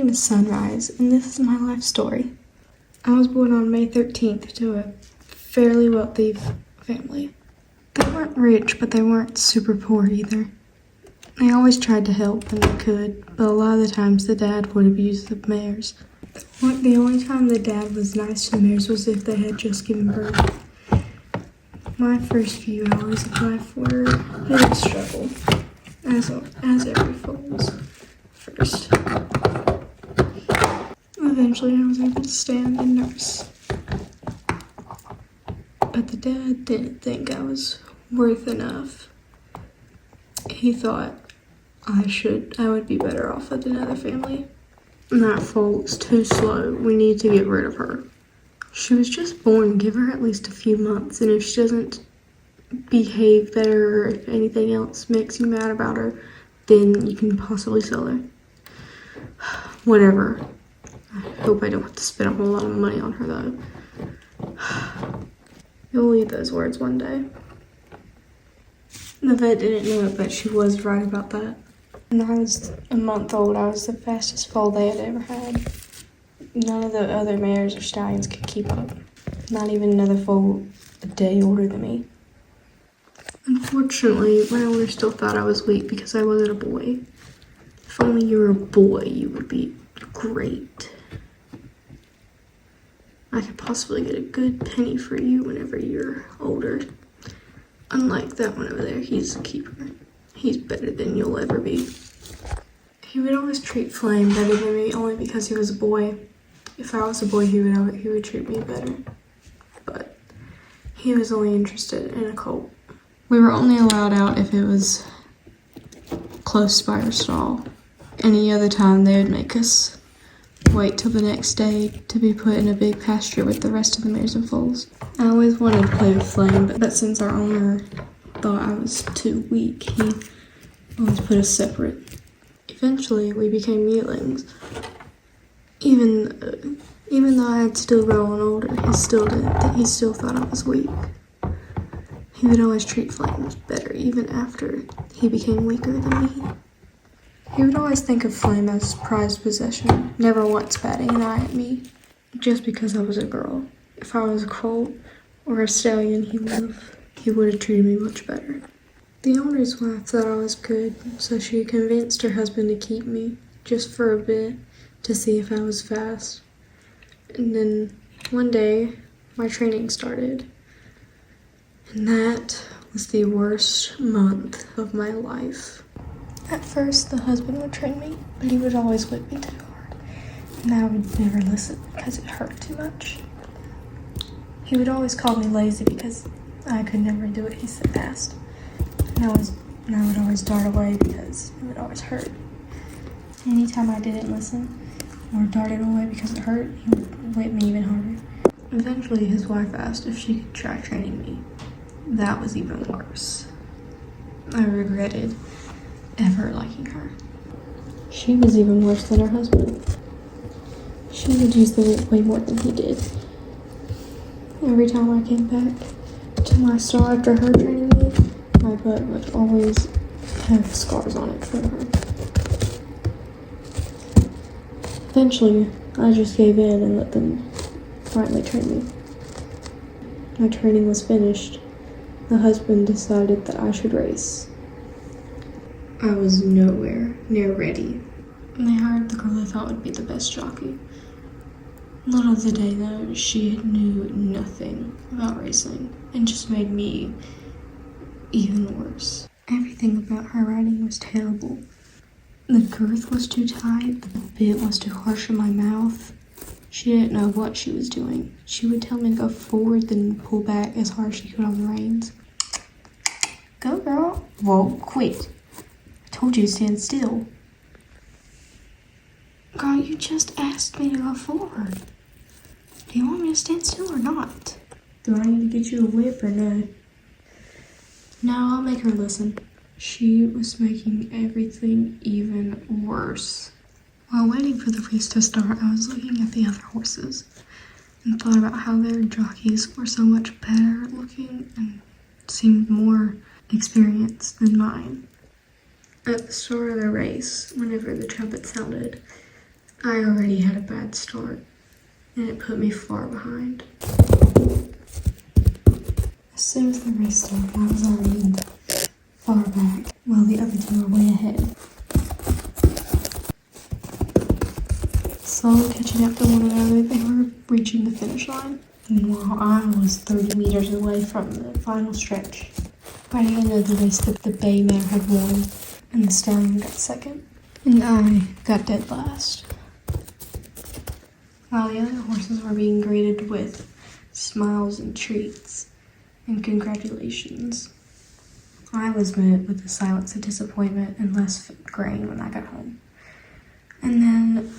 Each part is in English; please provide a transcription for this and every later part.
name is Sunrise, and this is my life story. I was born on May 13th to a fairly wealthy family. They weren't rich, but they weren't super poor either. They always tried to help when they could, but a lot of the times the dad would abuse the mares. The only time the dad was nice to the mares was if they had just given birth. My first few hours of life were a struggle, as every foal's first. Eventually I was able to stand and nurse. But the dad didn't think I was worth enough. He thought I would be better off with another family. That foal is too slow. We need to get rid of her. She was just born. Give her at least a few months, and if she doesn't behave better or if anything else makes you mad about her, then you can possibly sell her. Whatever. I hope I don't have to spend a whole lot of money on her though. You'll eat those words one day. The vet didn't know it, but she was right about that. When I was a month old, I was the fastest foal they had ever had. None of the other mares or stallions could keep up. Not even another foal a day older than me. Unfortunately, my owner still thought I was weak because I wasn't a boy. If only you were a boy, you would be great. I could possibly get a good penny for you whenever you're older. Unlike that one over there, he's a keeper. He's better than you'll ever be. He would always treat Flame better than me only because he was a boy. If I was a boy, he would treat me better. But he was only interested in a colt. We were only allowed out if it was close by our stall. Any other time, they would make us wait till the next day to be put in a big pasture with the rest of the mares and foals. I always wanted to play with Flame, but since our owner thought I was too weak, he always put us separate. Eventually, we became mulings. Even though I had still grown older, he still thought I was weak. He would always treat Flame better, even after he became weaker than me. He would always think of Flame as prized possession, never once batting an eye at me, just because I was a girl. If I was a colt or a stallion, he would have treated me much better. The owner's wife thought I was good, so she convinced her husband to keep me, just for a bit, to see if I was fast. And then one day, my training started. And that was the worst month of my life. At first, the husband would train me, but he would always whip me too hard. And I would never listen because it hurt too much. He would always call me lazy because I could never do what he said fast. And I would always dart away because it would always hurt. Anytime I didn't listen or darted away because it hurt, he would whip me even harder. Eventually, his wife asked if she could try training me. That was even worse. I regretted ever liking her. She was even worse than her husband. She would use the whip way more than he did. Every time I came back to my stall after her training me, my butt would always have scars on it from her. Eventually, I just gave in and let them finally train me. My training was finished. The husband decided that I should race. I was nowhere near ready. They hired the girl they thought would be the best jockey. Little did they know, she knew nothing about racing and just made me even worse. Everything about her riding was terrible. The girth was too tight, the bit was too harsh in my mouth. She didn't know what she was doing. She would tell me to go forward, then pull back as hard as she could on the reins. Go, girl. Whoa, quit. I told you to stand still. Girl, you just asked me to go forward. Do you want me to stand still or not? Do I need to get you a whip or no? No, I'll make her listen. She was making everything even worse. While waiting for the race to start, I was looking at the other horses and thought about how their jockeys were so much better looking and seemed more experienced than mine. At the start of the race, whenever the trumpet sounded, I already had a bad start, and it put me far behind. As soon as the race started, I was already far back, while the other two were way ahead. Slowly catching up to one another, they were reaching the finish line. Meanwhile, I was 30 meters away from the final stretch. By the end of the race, the bay mare had won, and the stallion got second, and I got dead last. While the other horses were being greeted with smiles and treats and congratulations, I was met with the silence of disappointment and less grain when I got home. And then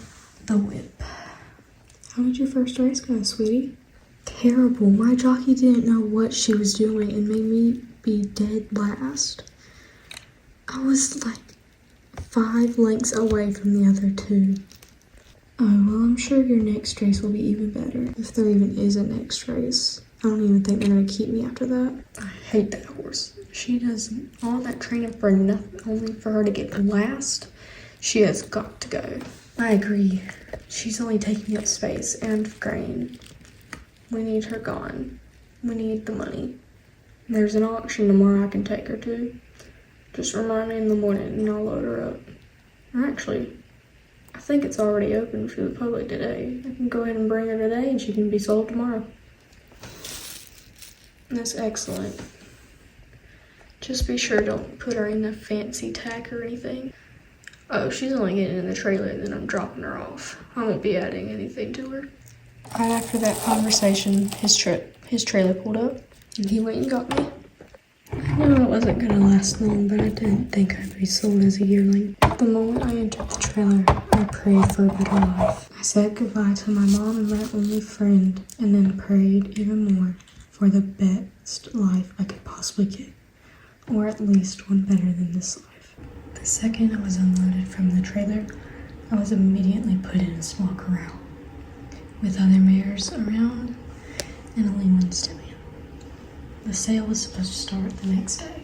the whip. How did your first race go, sweetie? Terrible. My jockey didn't know what she was doing and made me be dead last. I was like 5 lengths away from the other two. Oh, well, I'm sure your next race will be even better. If there even is a next race. I don't even think they're gonna keep me after that. I hate that horse. She does all that training for nothing, only for her to get last. She has got to go. I agree. She's only taking up space and grain. We need her gone. We need the money. There's an auction tomorrow I can take her to. Just remind me in the morning and I'll load her up. Actually, I think it's already open for the public today. I can go ahead and bring her today and she can be sold tomorrow. That's excellent. Just be sure don't put her in a fancy tack or anything. Oh, she's only getting in the trailer and then I'm dropping her off. I won't be adding anything to her. Right after that conversation, his trailer pulled up and he went and got me. I knew it wasn't gonna last long, but I didn't think I'd be sold as a yearling. The moment I entered the trailer, I prayed for a better life. I said goodbye to my mom and my only friend, and then prayed even more for the best life I could possibly get, or at least one better than this life. The second I was unloaded from the trailer, I was immediately put in a small corral with other mares around and only one stallion. The sale was supposed to start the next day.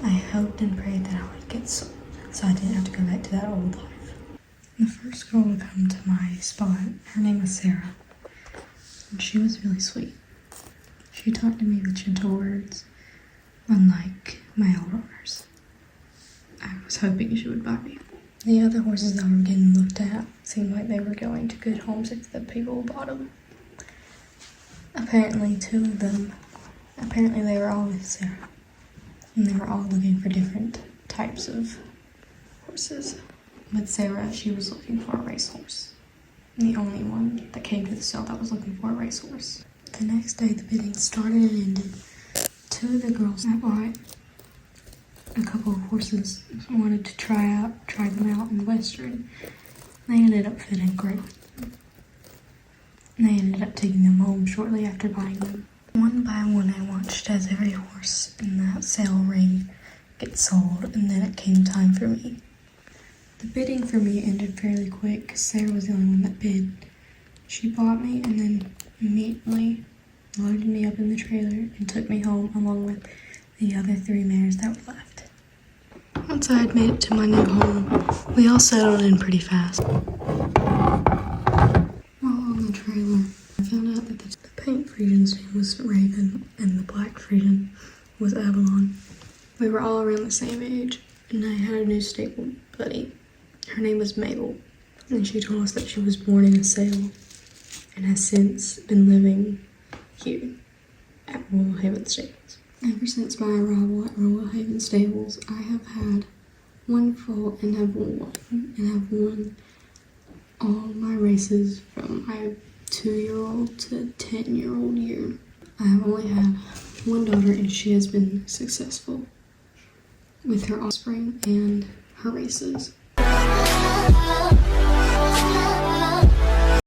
I hoped and prayed that I would get sold, so I didn't have to go back to that old life. The first girl to come to my spot, her name was Sarah, and she was really sweet. She talked to me with gentle words, unlike my old owners. I was hoping she would buy me. The other horses that were getting looked at seemed like they were going to good homes if the people bought them. Apparently they were all with Sarah, and they were all looking for different types of horses. With Sarah, she was looking for a racehorse, the only one that came to the sale that was looking for a racehorse. The next day, the bidding started and ended. Two of the girls that bought a couple of horses wanted to try them out in Western. They ended up fitting great with them. They ended up taking them home shortly after buying them. One by one, I watched as every horse in that sale ring get sold, and then it came time for me. The bidding for me ended fairly quick because Sarah was the only one that bid. She bought me and then immediately loaded me up in the trailer and took me home along with the other 3 mares that were left. Once I had made it to my new home, we all settled in pretty fast. While on the trailer, I found out that the paint Friedan's name was Raven and the black Friedan was Avalon. We were all around the same age, and I had a new stable buddy. Her name was Mabel, and she told us that she was born in a sale and has since been living here at Royal Haven Stables. Ever since my arrival at Royal Haven Stables, I have had one foal and have won all my races from my 2-year-old to 10-year-old year. I have only had one daughter, and she has been successful with her offspring and her races.